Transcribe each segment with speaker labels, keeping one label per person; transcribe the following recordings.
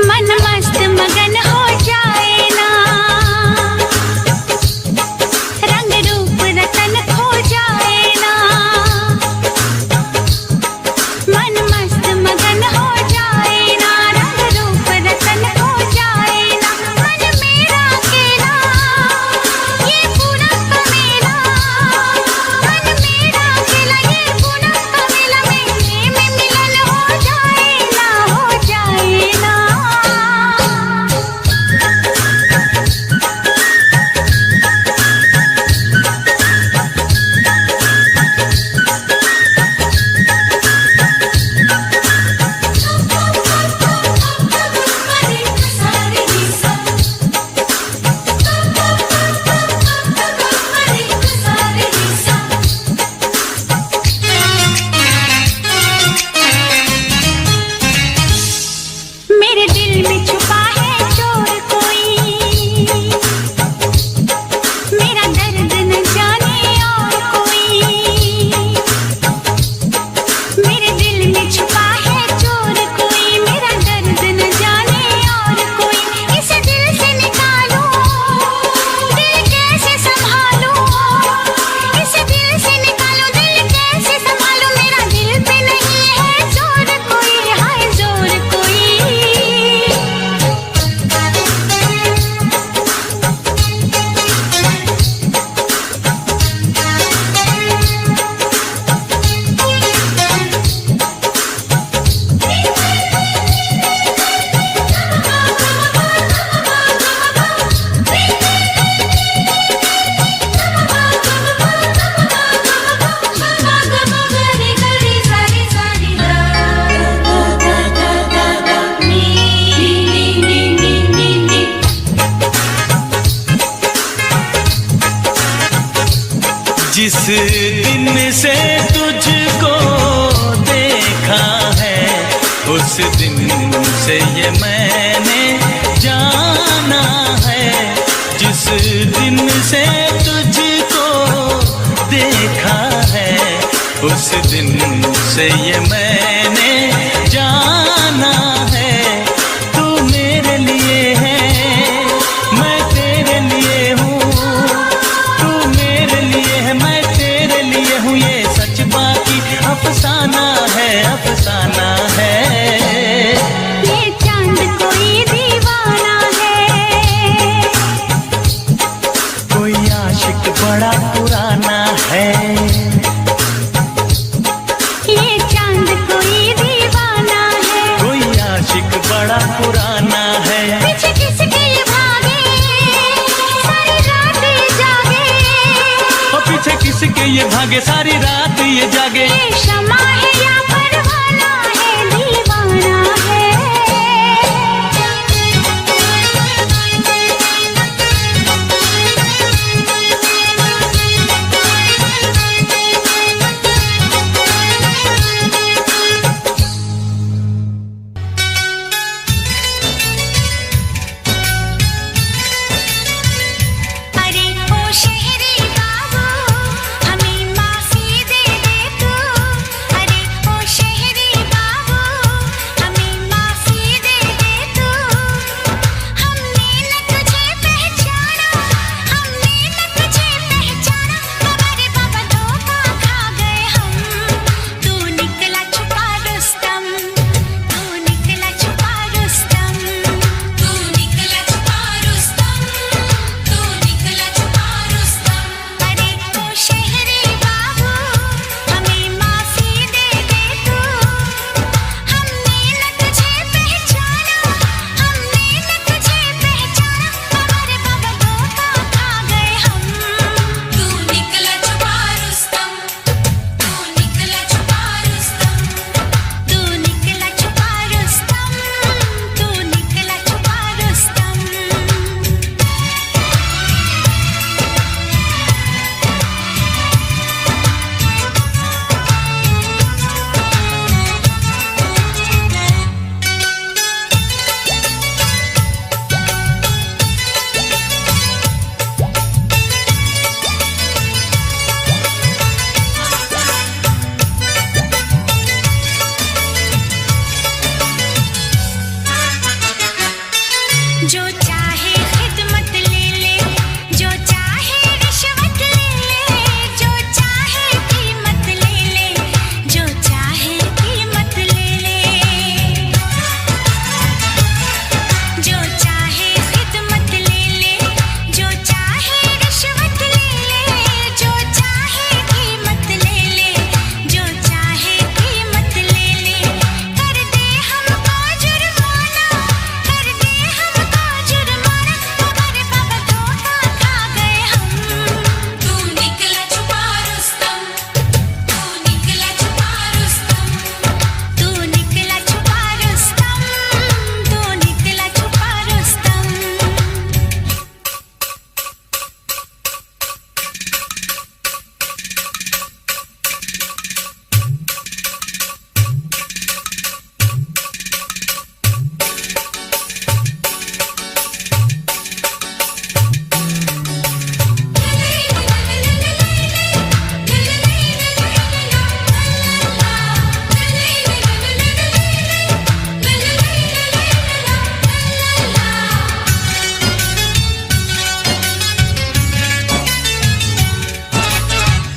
Speaker 1: मन मस्त मगन हो जाए ना, रंग रूप रतन खो जाए ना, मन मस्त मगन हो जाए ना, रंग रूप रतन खो जाए ना, मन मेरा अकेला ये पूनम का मेला, मन मेरा अकेला ये पूनम का मेला, मेले में मिलन हो जाए ना, हो जाए ना। मेरे दिल में छुपा है चोर कोई, मेरा दर्द न जाने और कोई, मेरे दिल में छुपा है चोर कोई, मेरा दर्द न जाने और कोई, इस दिल से निकालूं दिल कैसे संभालूं, इस दिल से निकालूं दिल कैसे संभालूं, मेरा दिल पे नहीं है जोर कोई, हाय जोर कोई।
Speaker 2: जिस दिन से तुझको देखा है उस दिन से ये मैंने जाना है, जिस दिन से तुझको देखा है उस दिन से ये मैंने जाना है, तू मेरे लिए है मैं तेरे लिए हूँ, तू मेरे लिए है मैं तेरे लिए हूँ, ये सच बाकी अफसाना है, अफसाना है।
Speaker 1: ये चांद कोई दीवाना है,
Speaker 2: कोई आशिक बड़ा पुराना है,
Speaker 1: ये चांद कोई दीवाना है,
Speaker 2: कोई आशिक बड़ा पुराना है,
Speaker 1: पीछे किसके ये भागे सारी रात ये जागे,
Speaker 2: और पीछे किसके ये भागे सारी रात ये जागे,
Speaker 1: ये शमा है या परवाना है, दीवाना है। अरे ओ शहरी बाबू हमें माफी दे दे तू, अरे ओ जो चाहे खिदमत ले ले, जो चाहे रिश्वत ले ले, जो चाहे कीमत ले ले, जो चाहे कीमत ले ले, जो चाहे खिदमत ले ले, जो चाहे रिश्वत ले ले, जो चाहे कीमत ले ले, जो चाहे कीमत ले ले, कर दे हमको जुर्माना, कर दे हमको जुर्माना, हमारे बाबा धोखा खा गए हम। तू निकला छुपा रुस्तम, तू निकला छुपा रुस्तम, तू निकला छुपा रुस्तम, तू निकला छुपा रुस्तम।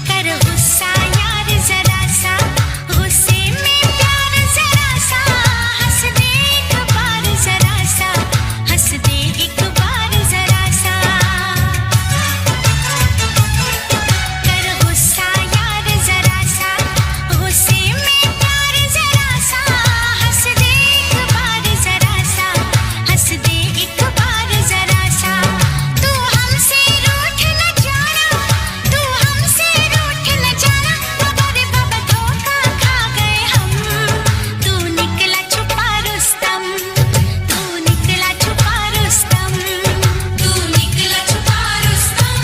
Speaker 1: कर गुस्सा यार जरा सा, गुस्से में प्यार जरा सा, हंस दे एक बार जरा सा, हंस दे एक बार जरा सा। कर गुस्सा यार जरा सा, गुस्से में प्यार जरा सा, हंस दे एक बार जरा सा, हंस दे एक बार जरा सा। तू हमसे रूठ न जाना, तू हमसे रूठ न जाना, हमारे बाबा धोखा खा गए हम। तू निकला छुपा रुस्तम, तू निकला छुपा रुस्तम, तू निकला छुपा रुस्तम,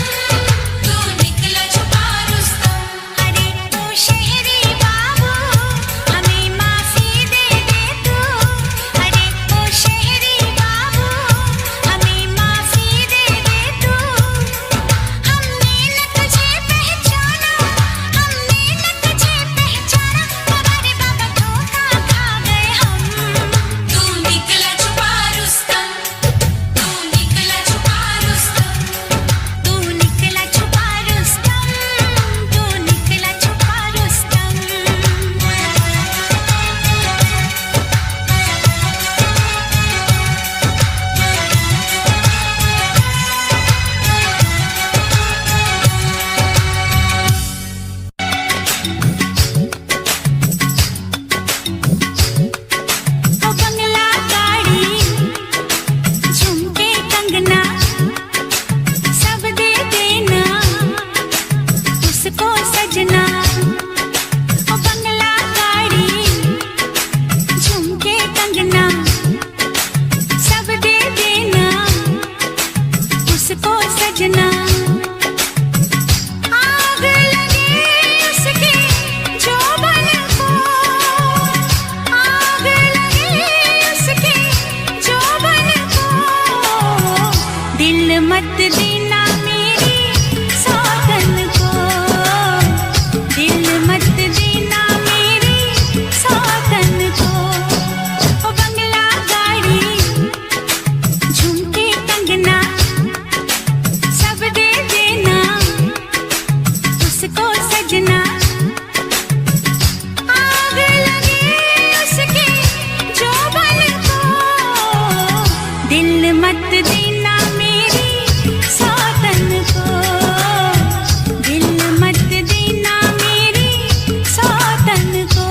Speaker 1: तू निकला छुपा रुस्तम। अरे ओ शहरी बाबू हमें माफी दे दे तू, अरे ओ शहरी बाबू हमें माफी दे दे तू। हमने न तुझे पहचाना, हमने न तुझे पहचाना, हमारे बाबा धोखा खा गए हम। तू निकला छुपा रुस्तम, तू निकला छुपा रुस्तम, तू निकला छुपा रुस्तम, तू निकला छुपा रुस्तम। ओ बंगला गाड़ी झुमके कंगना सब दे देना उसको सजना। ओ बंगला गाड़ी झुमके कंगना सब दे देना उसको सजना। आग लगे उसके जोबन को, आग लगे उसके जोबन को, दिल मत देना मेरी सौतन को, दिल मत देना मेरी सौतन को। ओ बंगला गाड़ी झुमके कंगना सब दे देना उसको सजना। आग लगे उसके जोबन को, दिल मत देना मेरी सौतन को, दिल मत देना मेरी सौतन को।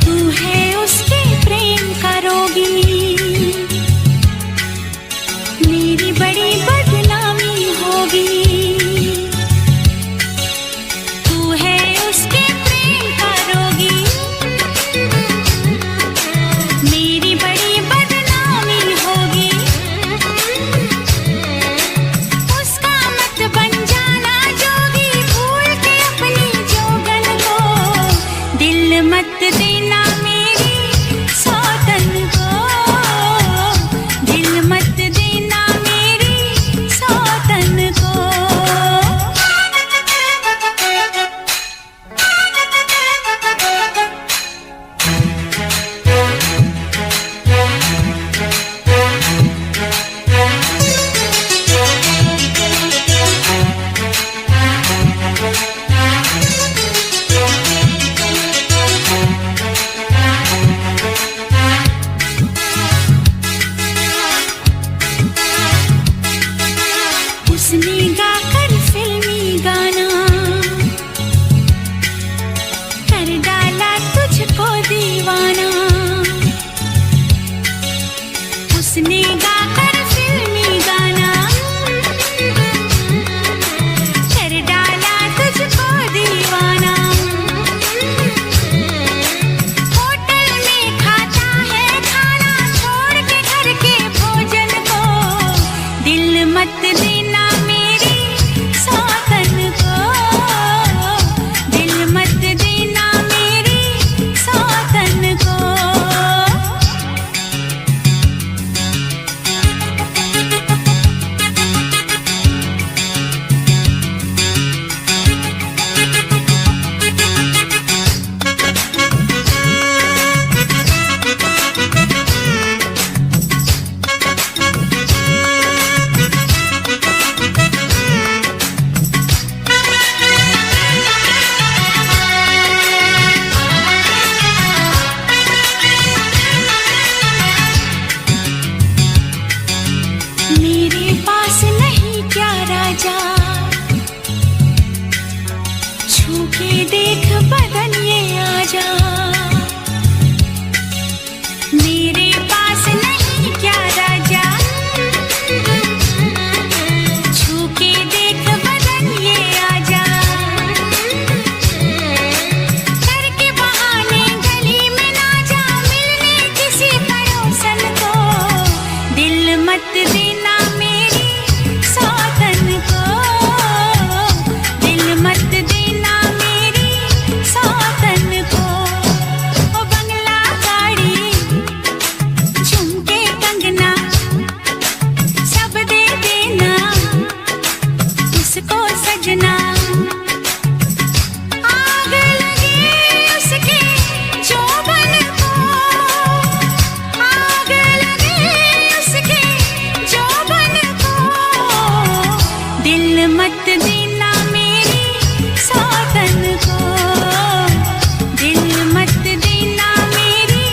Speaker 1: तू है उसके प्रेम का रोगी, मेरी बड़ी बदनामी होगी। तू है उसके प्रेम का रोगी, मेरी बड़ी बदनामी होगी। मत देना मेरी सौतन को, दिल मत देना मेरी सौतन को। मेरे पास नहीं क्या राजा, छू के देख बदन ये आजा। मेरे पास नहीं क्या राजा, छू के देख बदन ये आजा। करके बहाने गली में ना जा मिलने किसी पड़ोसन को, दिल मत देना मेरी सौतन को, दिल मत देना मेरी सौतन को। ओ बंगला गाड़ी झुमके कंगना सब दे देना उसको सजना। आग लगी उसके जोबन को, आग लगी उसके जोबन को, दिल मत देना मेरी सौतन को, दिल मत देना मेरी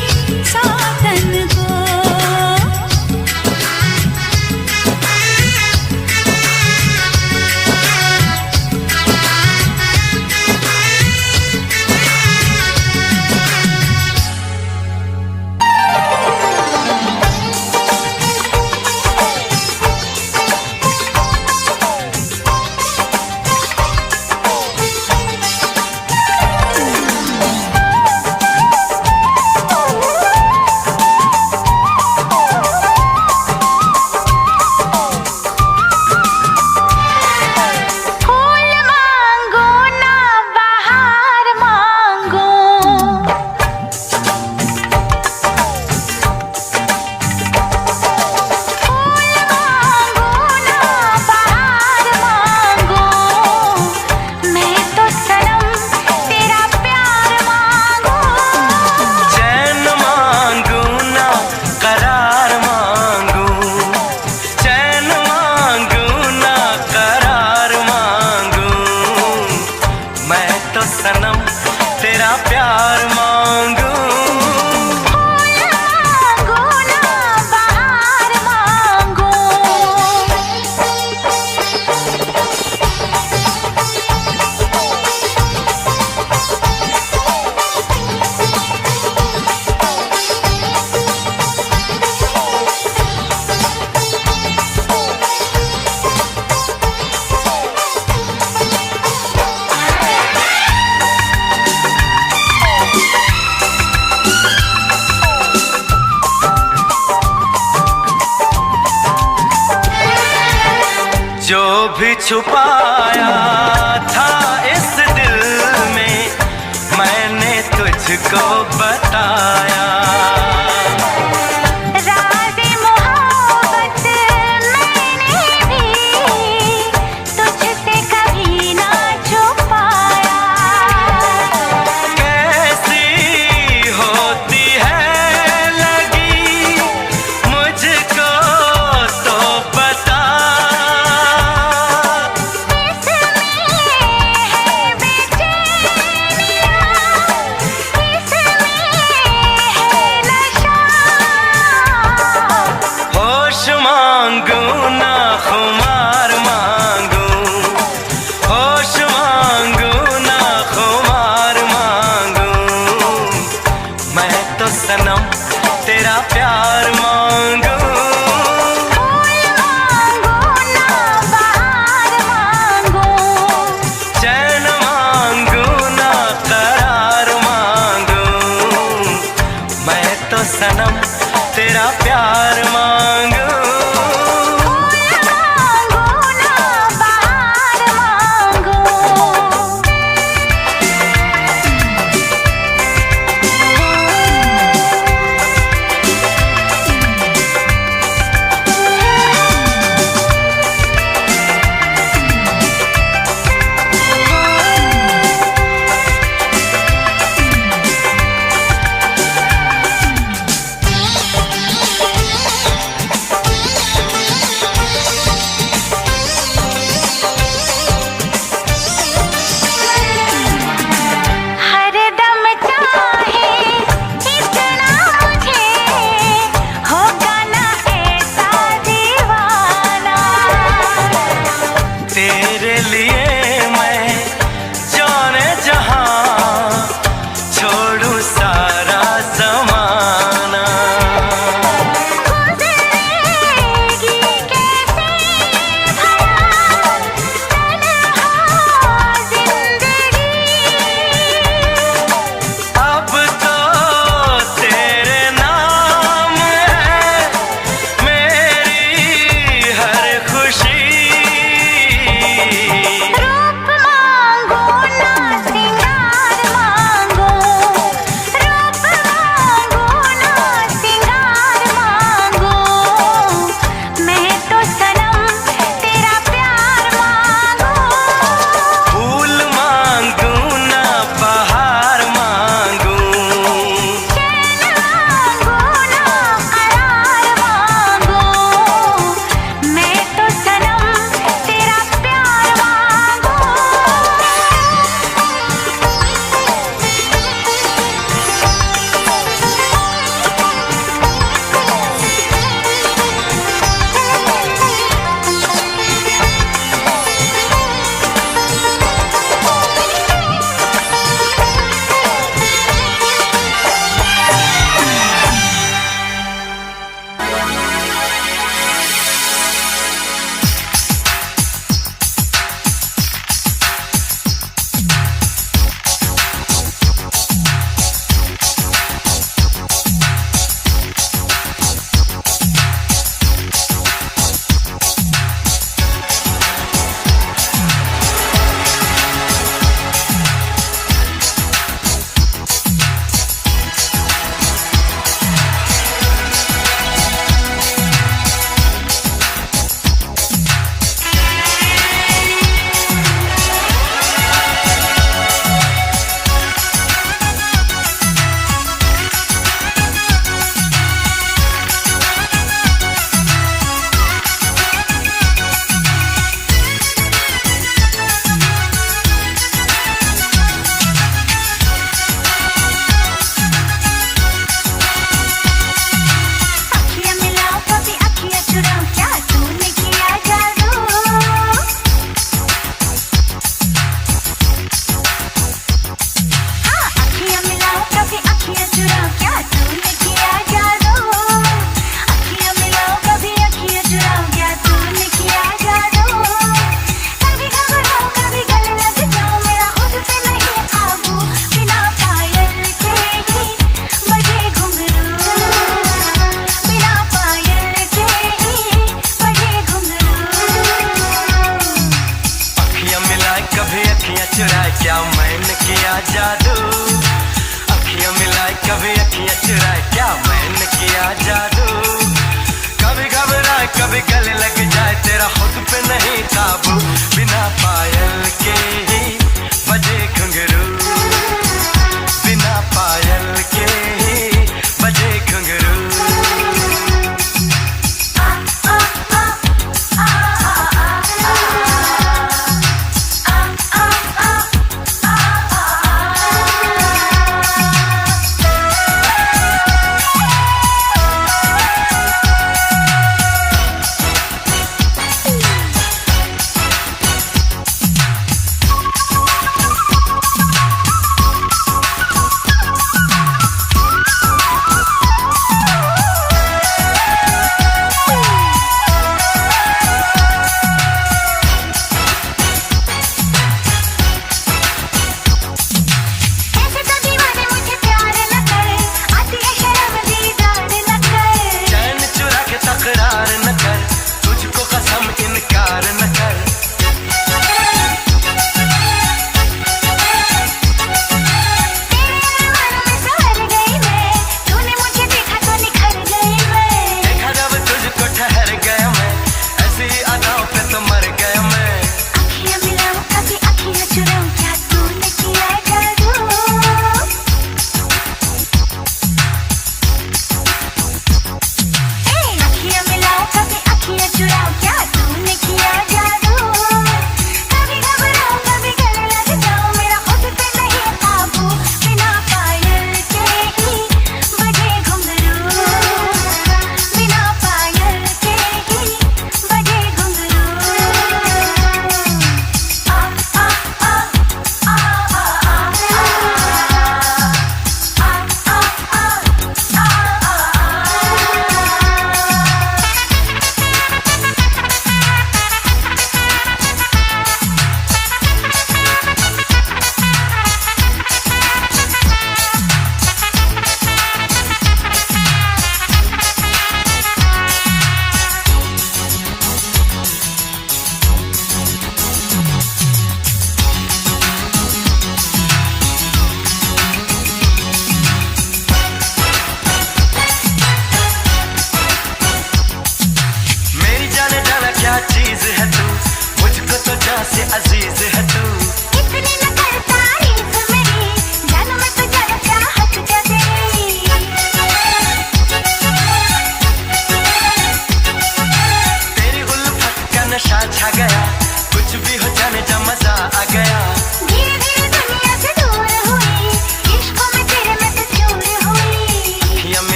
Speaker 1: सौतन को। फूल मांगो ना बहार मांगो, फूल मांगो ना बहार मांगो, मैं तो सनम तेरा प्यार मांगो।
Speaker 3: चैन मांगू ना करार मांगू, चैन मांगू ना करार मांगू, मैं तो सनम तेरा प्यार मांगू।
Speaker 1: फूल मांगो ना बहार मांगो।
Speaker 3: जो भी छुपाया था इस दिल में मैंने तुझको बताया।
Speaker 1: राज़े मोहब्बत मैंने भी तुझसे कभी ना छुपाया।
Speaker 3: कैसी होती है लगी मुझको तो बता।
Speaker 1: इसमें
Speaker 3: क्या मैंने किया जादू, अखियां मिलाए कभी अखियां चुराए, क्या मैंने किया जादू। कभी घबराए कभी गले लग जाए, तेरा खुद पे नहीं काबू। बिना पायल के ही बजे घुंघरू, बिना पायल के ही बजे घुंघरू।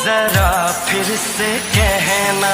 Speaker 3: जरा फिर से कहना,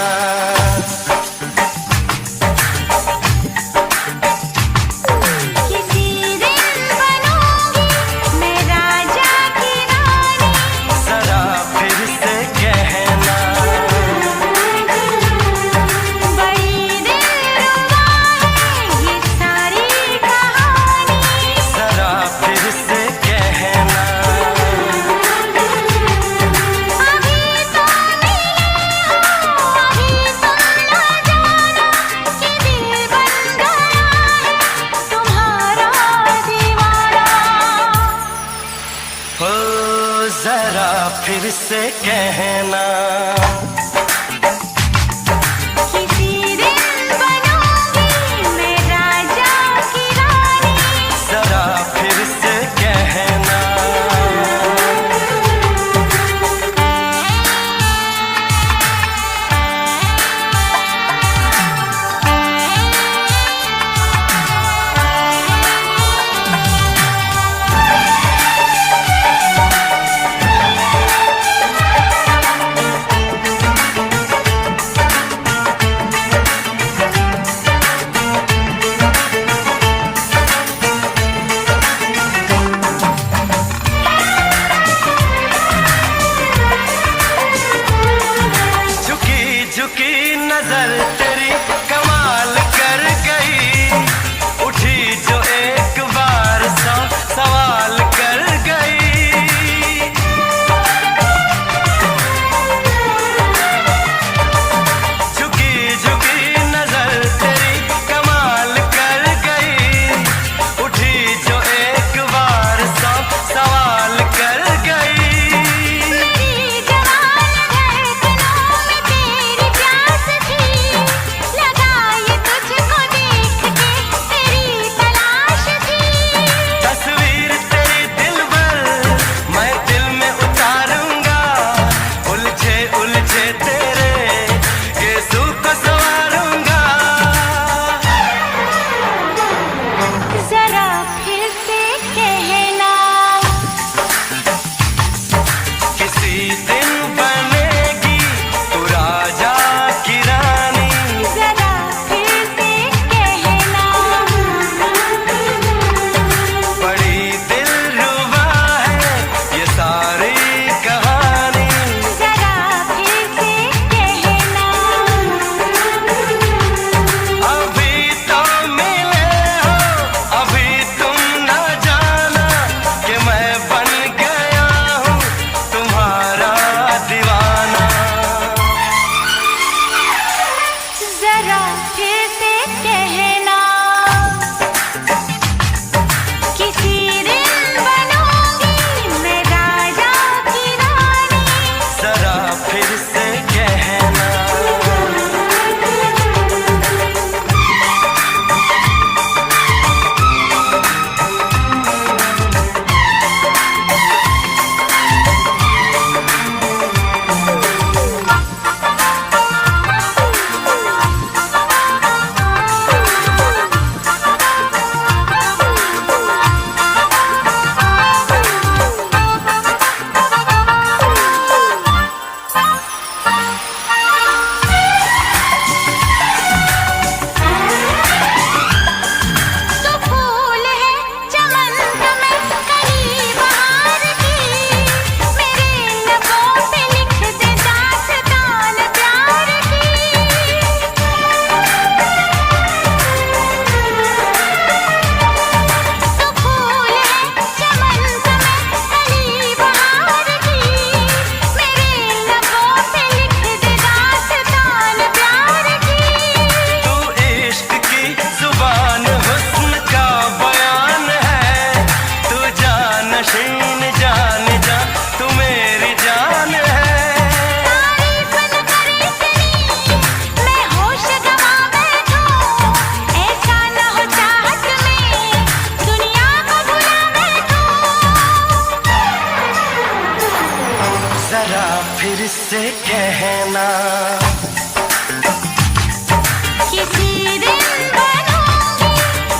Speaker 3: फिर से कहना।
Speaker 1: किसी दिन बनूंगी मैं राजा की रानी,
Speaker 3: जरा फिर से कहना। झुकी नजर तेरी कमाल कर गई, उठी जो एक बार सौ सवाल कर गई। झुकी नजर तेरी कमाल कर गई, उठी जो एक बार सौ सवाल कर गई। जरा फिर से कहना।
Speaker 1: किसी दिन बनूंगी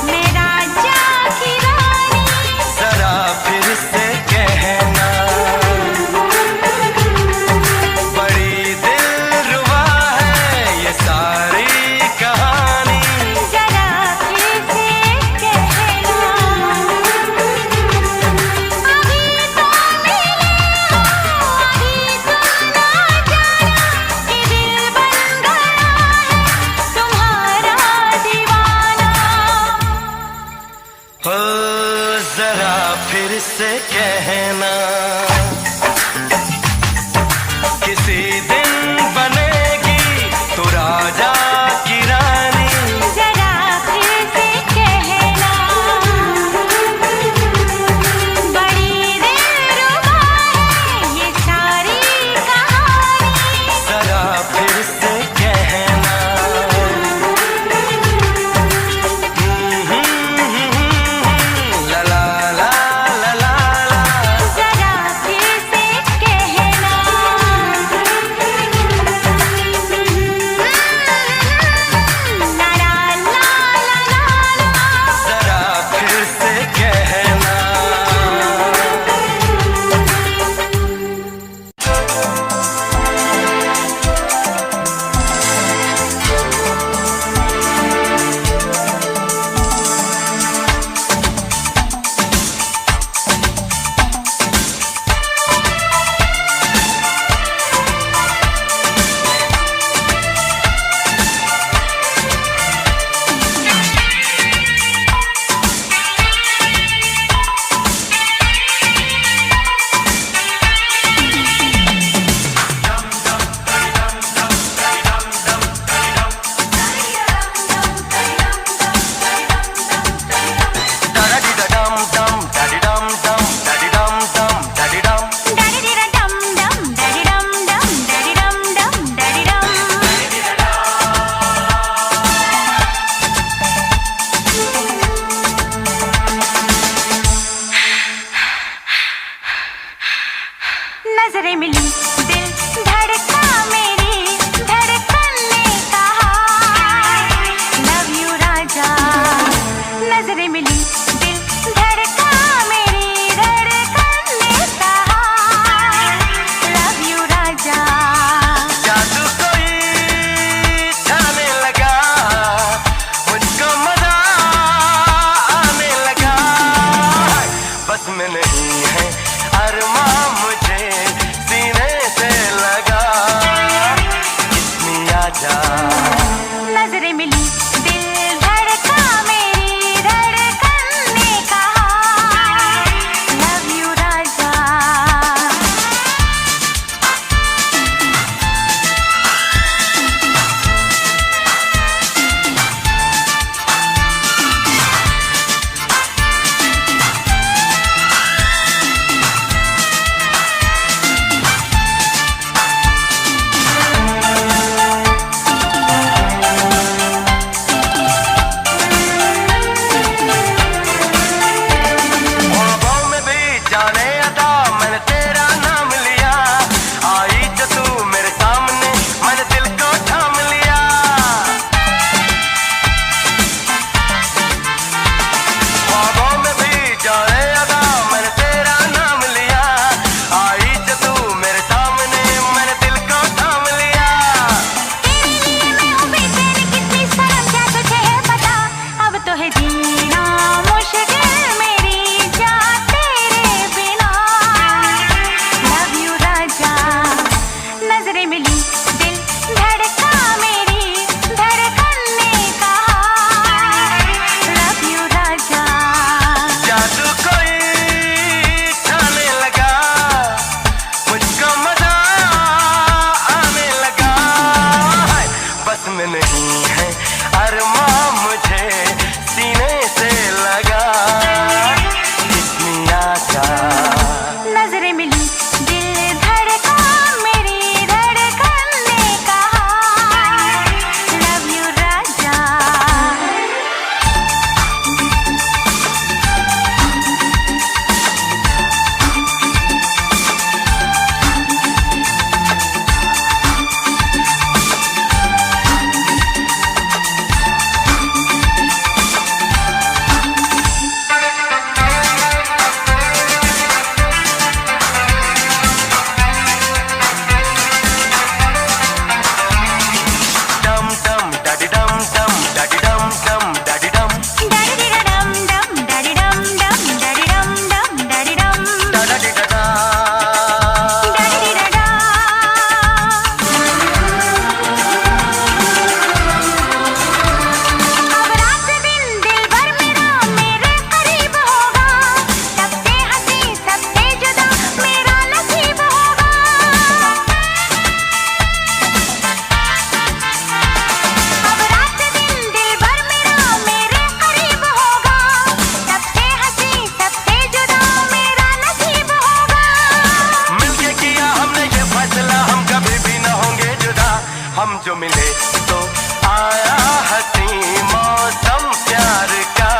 Speaker 1: मैं राजा की रानी,
Speaker 3: जरा फिर से कहना। बड़ी दिलरुबा है ये सारी कहानी,
Speaker 1: जरा फिर से कहना। अभी तो मिले हो, अभी तुम ना जाना कि दिल बना
Speaker 3: में नहीं है अरमां मुझे सीने से लगा, कितनी आशा।
Speaker 1: नजरें मिली दिल धड़का, मेरी धड़कन ने कहा लव यू राजा।
Speaker 3: डम डम डडी डम डम डडी डम डम डडी डम
Speaker 1: डडी डम डम डडी डम डम डडी डम डम डडी डम
Speaker 3: डडी डडा।
Speaker 1: डडी डडा। अब रात दिन दिल भर मेरा मेरे करीब होगा, सबसे हंसी सबसे जुदा मेरा नसीब होगा। अब रात दिन दिल भर मेरा मेरे करीब होगा, सबसे हंसी सबसे जुदा मेरा नसीब होगा।
Speaker 3: मिलके किया हमने ये फैसला, हम कभी भी न होंगे जुदा। हम जो मिले तो आया हंसी मौसम प्यार का,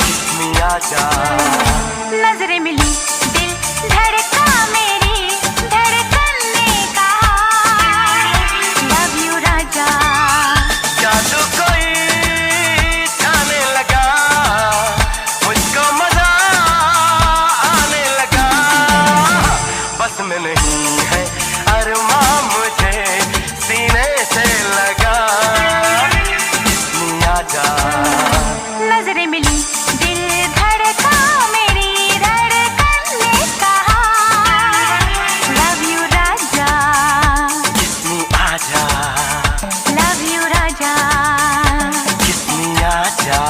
Speaker 3: कितनी आशा।
Speaker 1: नजरें मिली दिल धड़का, मेरी धड़कन ने कहा लव यू राजा।
Speaker 3: जादू कोई छाने लगा, मुझको मजा आने लगा। बस में नहीं है अरमां मुझे सीने से लगा, कितनी आशा।
Speaker 1: नजरें मिली दिल धड़का, मेरी धड़कन ने कहा लव यू राजा।
Speaker 3: कितनी आशा,
Speaker 1: लव यू राजा।
Speaker 3: कितनी आशा।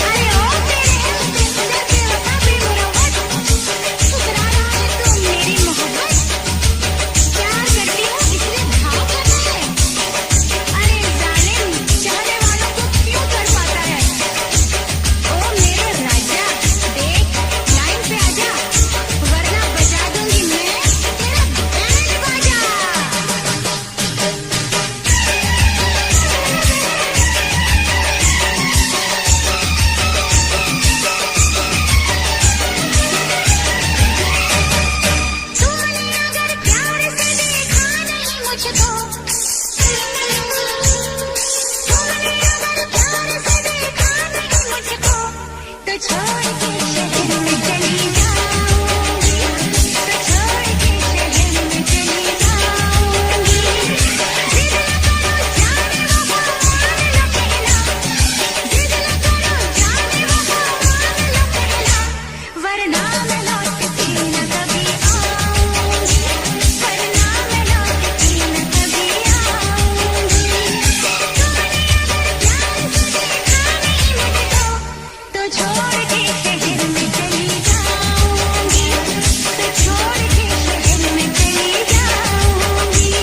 Speaker 1: अरे ओ तेरे सुंदर के वफा भी मुरव्वत, ठुकरा रहा है तू मेरी मोहब्बत। प्यार करती हूँ इसलिए भाव करना है, अरे जालिम चाहने वालों को क्यों कर पाता है। ओ मेरे राजा देख लाइन पे आजा, वरना बजा दूंगी मैं तेरा बैंड बाजा। तुमने अगर प्यार से देखा नहीं मुझको, तुमने अगर प्यार से देखा नहीं मुझको, तो छोड़ के शहर में चली जाऊंगी, तो छोड़ के शहर में चली जाऊंगी। जिद न करो जाने वफा मान लो कहना, जिद न करो जाने वफा मान लो कहना, वरना मैं लौट के न कभी आऊंगी, वरना मैं लौट के न कभी आऊंगी। तुमने अगर प्यार से देखा नहीं मुझको, तो छोड़ के शहर में चली जाऊंगी, तो छोड़ के शहर में चली जाऊंगी।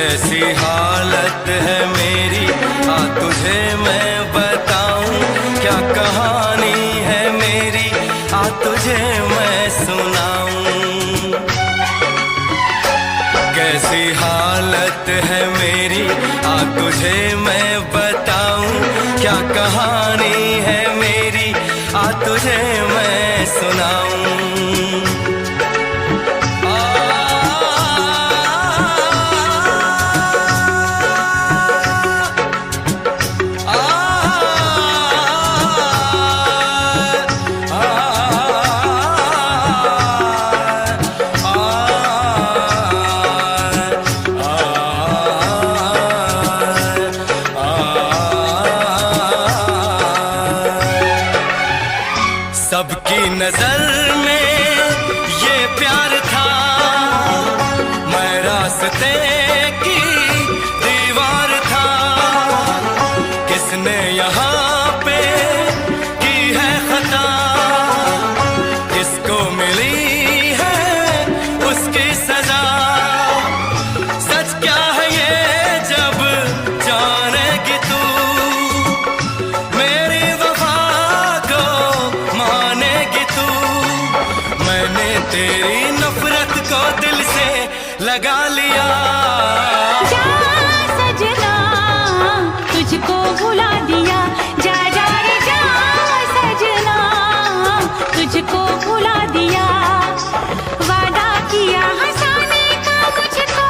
Speaker 3: कैसी हालत है मेरी, आ तुझे मैं बताऊं, क्या कहानी है मेरी, आ तुझे मैं सुनाऊं। कैसी हालत है मेरी, आ तुझे मैं बताऊं, क्या कहानी है मेरी, आ तुझे मैं सुनाऊं। सबकी नजर में ये प्यार था, मैं रास्ते की दीवार था। किसने यहाँ पे की है खता, किसको मिली है उसकी सजा। सच क्या है ये जब जानेगी तू, मेरी वफा को मानेगी तू। मैंने तेरी नफरत को दिल से लगा लिया।
Speaker 1: जा सजना तुझको भुला दिया, जा जा रे जा सजना तुझको भुला दिया। वादा किया हंसाने का मुझको,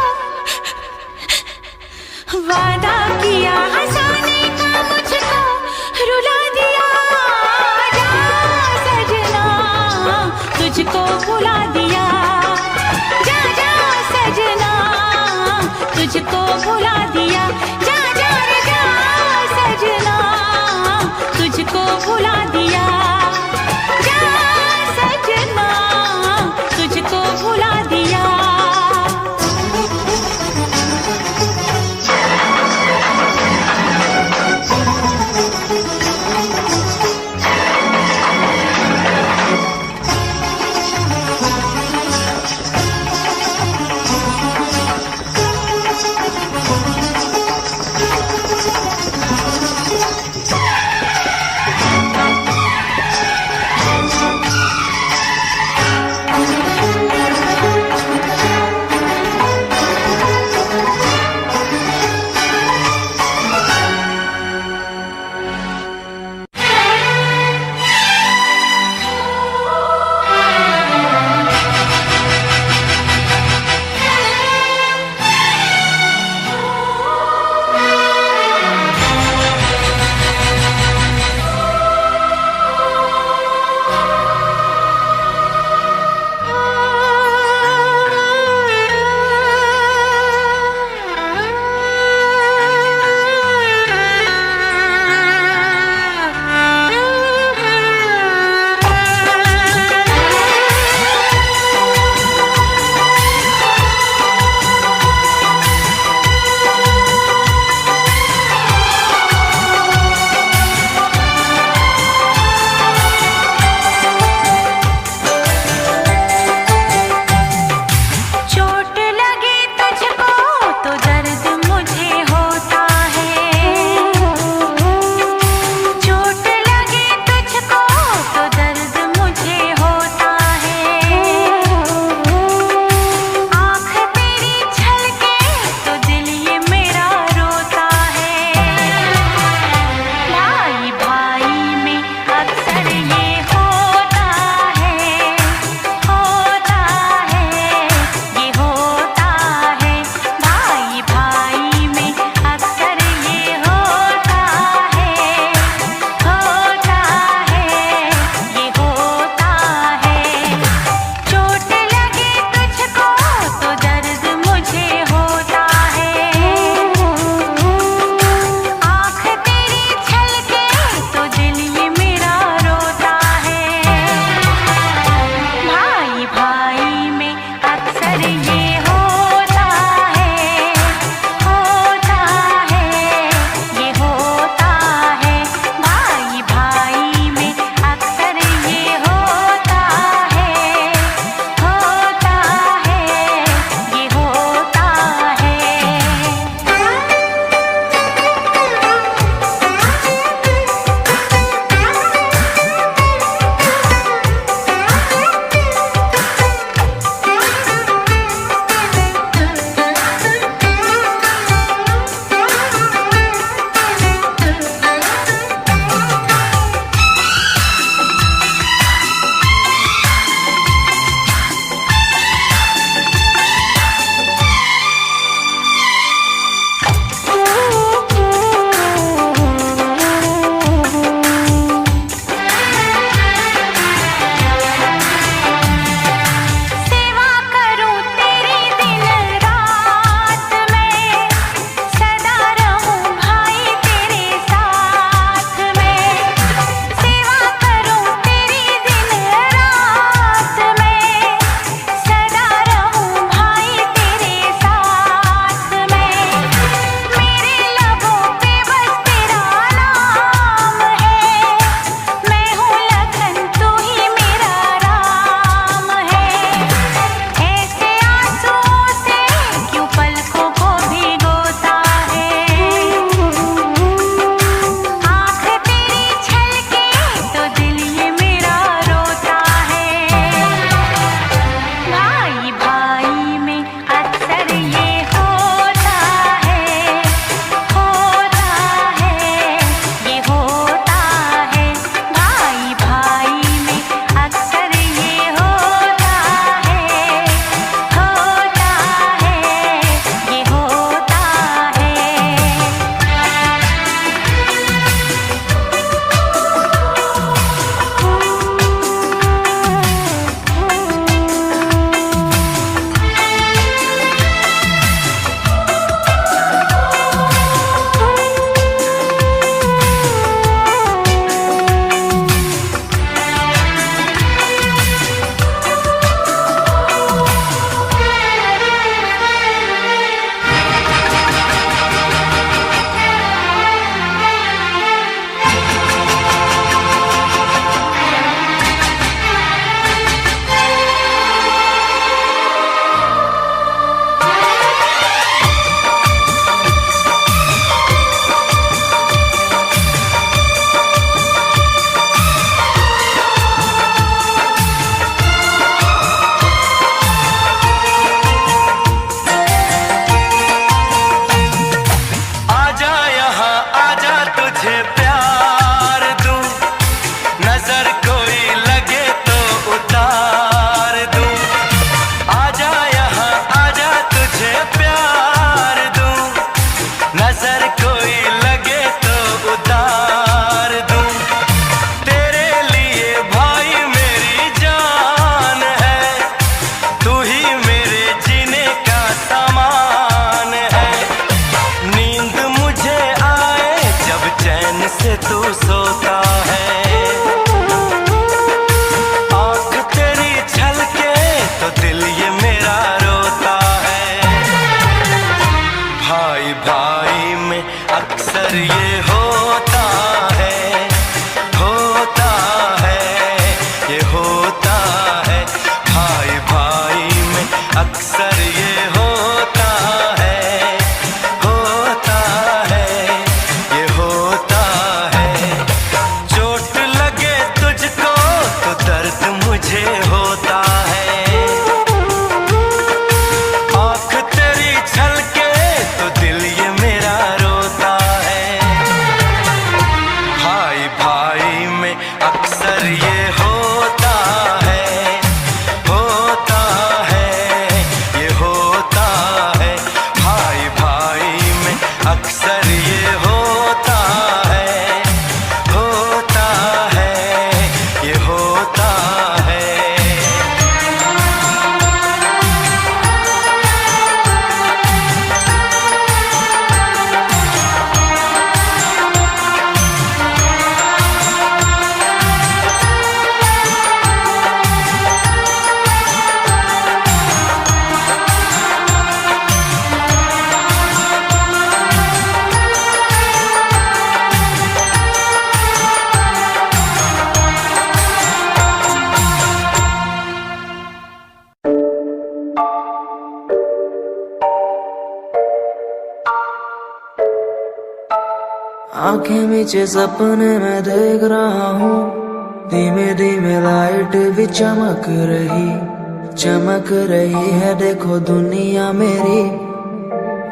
Speaker 1: वादा किया हंसाने का मुझको रुला दिया। जा सजना तुझको भुला दिया, जा जा सजना तुझको भुला दिया। जा जा रे जा सजना तुझको भुला दिया, जा सजना तुझको भुला दिया।
Speaker 3: अक्सर ये होता है, होता है, ये होता है। भाई भाई में अक्सर ये होता है, होता है, ये होता है। चोट लगे तुझको तो दर्द मुझे होता है, आँख तेरी छलके तो दिल ये मेरा रोता है। भाई भाई में अक्सर ये होता है, होता है, ये होता है। भाई भाई में अक्सर ये होता है, होता है, ये होता है।
Speaker 4: आंखें नीचे सपने मैं देख रहा हूँ, धीमे धीमे लाइट भी चमक रही है। देखो दुनिया मेरी,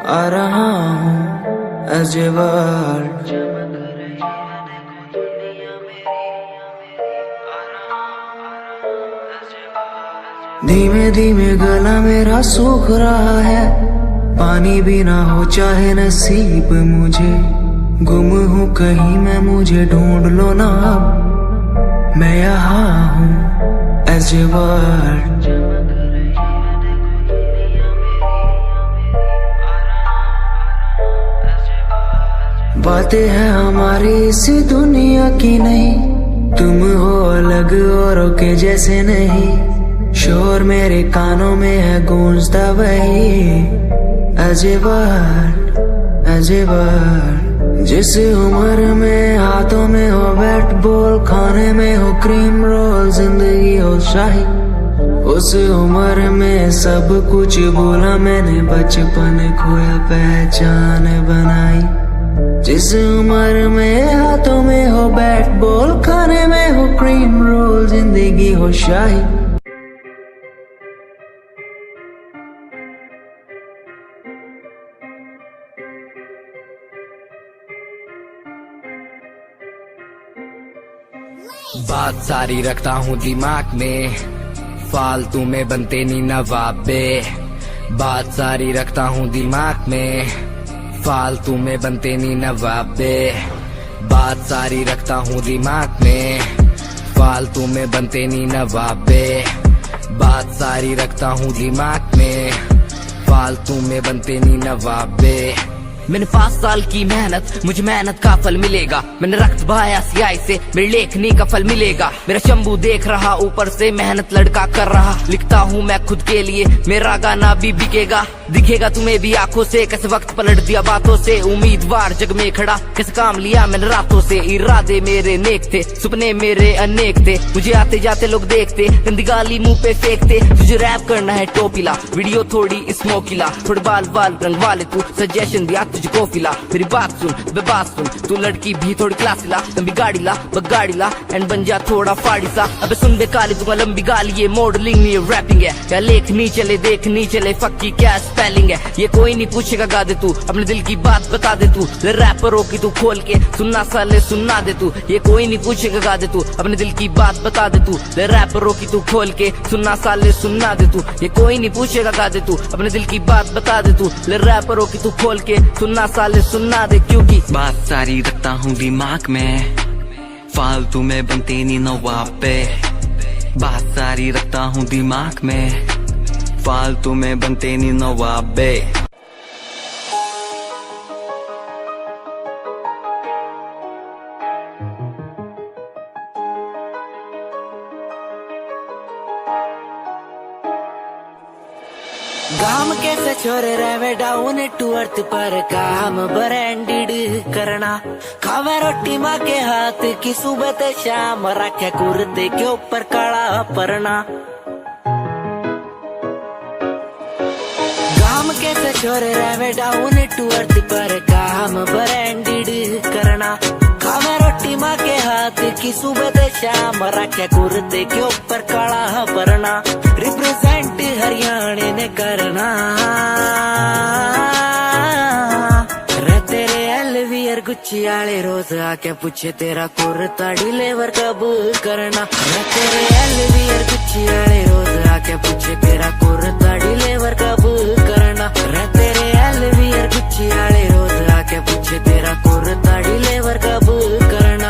Speaker 4: आ रहा हूँ अजवार। धीमे धीमे गला मेरा सूख रहा है, पानी भी ना हो चाहे नसीब मुझे। गुम हूँ कहीं मैं, मुझे ढूंढ लो ना अब, मैं यहाँ हूँ अजवार। बातें हैं हमारी इसी दुनिया की नहीं, तुम हो अलग औरों के जैसे नहीं। शोर मेरे कानों में है गूंजता वही अजवार, अजवार। जिस उम्र में हाथों में हो बैट बॉल, खाने में हो क्रीम रोल, जिंदगी हो शाही, उस उम्र में सब कुछ भूला मैंने, बचपन खोया पहचान बनाई। जिस उम्र में हाथों में हो बैट बॉल, खाने में हो क्रीम रोल, जिंदगी हो शाही।
Speaker 5: बात सारी रखता हूँ दिमाग में, फालतू में बनते नहीं नवाबे। बात सारी रखता हूँ दिमाग में, फालतू में बनते नहीं नवाबे। बात सारी रखता हूँ दिमाग में, फालतू में बनते नहीं नवाबे। बात सारी रखता हूँ दिमाग में, फालतू में बनते नहीं नवाबे। मैंने 5 साल की मेहनत, मुझे मेहनत का फल मिलेगा। मैंने रक्त बहाया सियाही से, मेरी लेखनी का फल मिलेगा। मेरा शंभू देख रहा ऊपर से, मेहनत लड़का कर रहा। लिखता हूँ मैं खुद के लिए, मेरा गाना भी बिकेगा। दिखेगा तुम्हें भी आंखों से, कैसे वक्त पलट दिया बातों से। उम्मीदवार जग में खड़ा, कैसे काम लिया मैंने रातों से। इरादे मेरे नेक थे, सपने मेरे अनेक थे। मुझे आते जाते लोग देखते, गंदी गाली मुंह पे फेंकते। तुझे रैप करना है टोपीला, वीडियो थोड़ी स्मोकीला। थोड़े बाल बाल रंगवा ले तू, सजेशन दिया तुझको फिला। मेरी बात सुन, बे बात सुन, तू लड़की भी थोड़ी क्लासी ला। लंबी गाड़ी ला, गाड़ी ला, एंड बन जा थोड़ा फाड़ी सा। अबे सुन बे काली, दूंगा लंबी गाली। ये मॉडलिंग नहीं, ये रैपिंग है। क्या लेखनी चले देखनी चले, फक्की क्या स्पेलिंग है। ये कोई नहीं पूछेगा, गा दे तू अपने दिल की बात बता दे तू। रैपरों की तू खोल के सुनना साले सुनना दे तू। ये कोई नहीं पूछेगा, गा दे तू अपने दिल की बात बता दे तू। रैपरों की तू खोल के सुनना साले सुनना दे तू। ये कोई नहीं पूछेगा, गा दे तू अपने दिल की बात बता दे तू। रैपरों की तू खोल के सुनना साले सुनना दे, क्योंकि
Speaker 6: बात सारी रखता हूँ दिमाग में, फालतू में बनते नहीं नवाबे। बात सारी रखता हूँ दिमाग में, फालतू में बनते नहीं नवाबे।
Speaker 4: काम कैसे छोरे रहे डाउन टू अर्थ पर काम ब्रांडेड करना खावे रोटी माँ के हाथ की सुबह ते शाम रखे कुर्ते के ऊपर काला परना काम कैसे छोरे रहे डाउन टू अर्थ पर काम ब्रांडेड करना खावे रोटी माँ के हाथ की सुबह ते शाम रखे कुर्ते के ऊपर काला परना रिप्रेजेंट हरियाणा ने करना रे तेरे एलवीआर गुच्ची आले रोज आके पूछे तेरा कुर्ता डिलीवर कब करना रे तेरे एलवीआर गुच्ची आले रोज आके पूछे तेरा कुर्ता डिलीवर कब करना रे तेरे एलवीआर गुच्ची आले रोज आके पूछे तेरा कुर्ता डिलीवर कब करना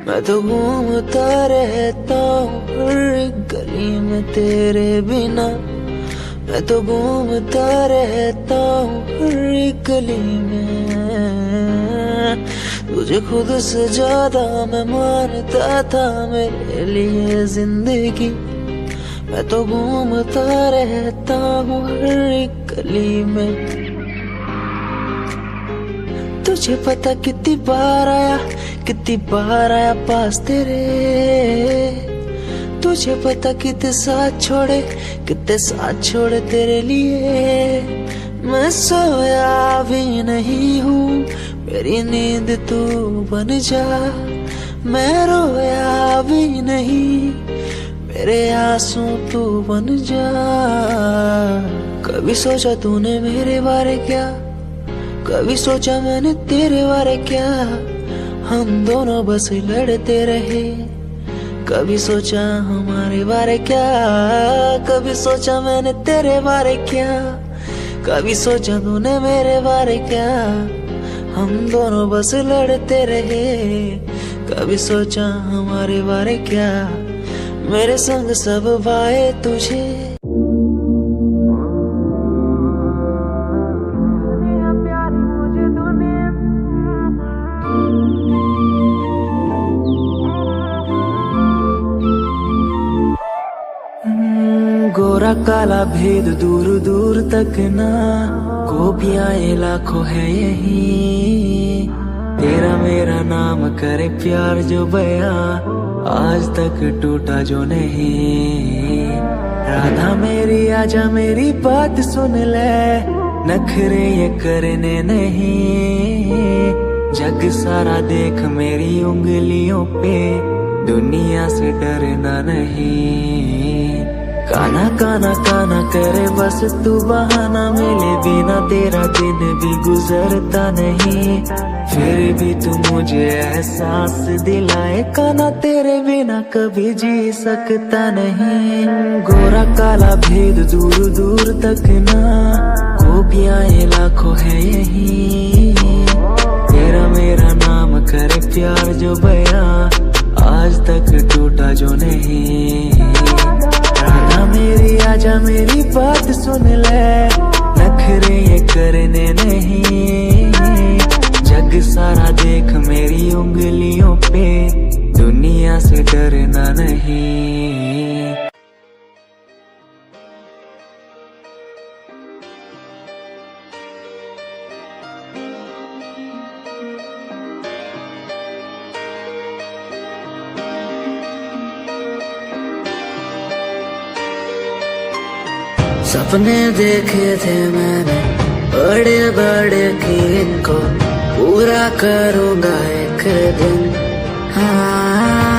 Speaker 4: मैं तो घूमता रहता हूँ हर एक गली में तेरे बिना मैं तो घूमता रहता हूँ हर एक गली में तुझे खुद से ज्यादा मैं मानता था मेरे लिए जिंदगी मैं तो घूमता रहता हूँ हर एक गली में तुझे पता कितनी बार आया पास तेरे तुझे पता कितने साथ छोड़े तेरे लिए मैं सोया भी नहीं हूँ मेरी नींद तू बन जा मैं रोया भी नहीं मेरे आंसू तू बन जा कभी सोचा तूने मेरे बारे क्या कभी सोचा मैंने तेरे बारे क्या हम दोनों बस लड़ते रहे कभी सोचा हमारे बारे क्या कभी सोचा मैंने तेरे बारे क्या कभी सोचा तूने मेरे बारे क्या हम दोनों बस लड़ते रहे कभी सोचा हमारे बारे क्या मेरे संग सब भाए तुझे गोरा काला भेद दूर दूर तक ना गोपियाँ लाखों है यही तेरा मेरा नाम करे प्यार जो बया आज तक टूटा जो नहीं राधा मेरी आजा मेरी बात सुन ले नखरे ये करने नहीं जग सारा देख मेरी उंगलियों पे दुनिया से डरना नहीं काना काना काना करे बस तू बहाना मिले बिना तेरा दिन भी गुजरता नहीं फिर भी तू मुझे एहसास दिलाए काना तेरे बिना कभी जी सकता नहीं गोरा काला भेद दूर दूर तक ना गोपियाँ लाखों है यही तेरा मेरा नाम करे प्यार जो बया आज तक टूटा जो नहीं राधा मेरी आजा मेरी बात सुन ले नखरे ये करने नहीं जग सारा देख मेरी उंगलियों पे दुनिया से डरना नहीं सपने देखे थे मैंने बड़े बड़े कि इनको पूरा करूँगा एक दिन हाँ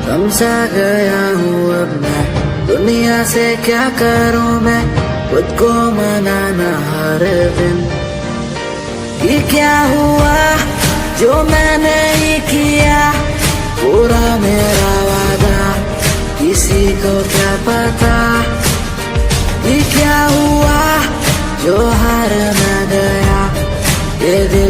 Speaker 4: समझा गया हूँ अब मैं दुनिया से क्या करूँ मैं खुद को मनाना हर दिन ये क्या हुआ जो मैंने ही किया पूरा मेरा वादा किसी को क्या पता ये क्या हुआ जो हार न गया ये दिल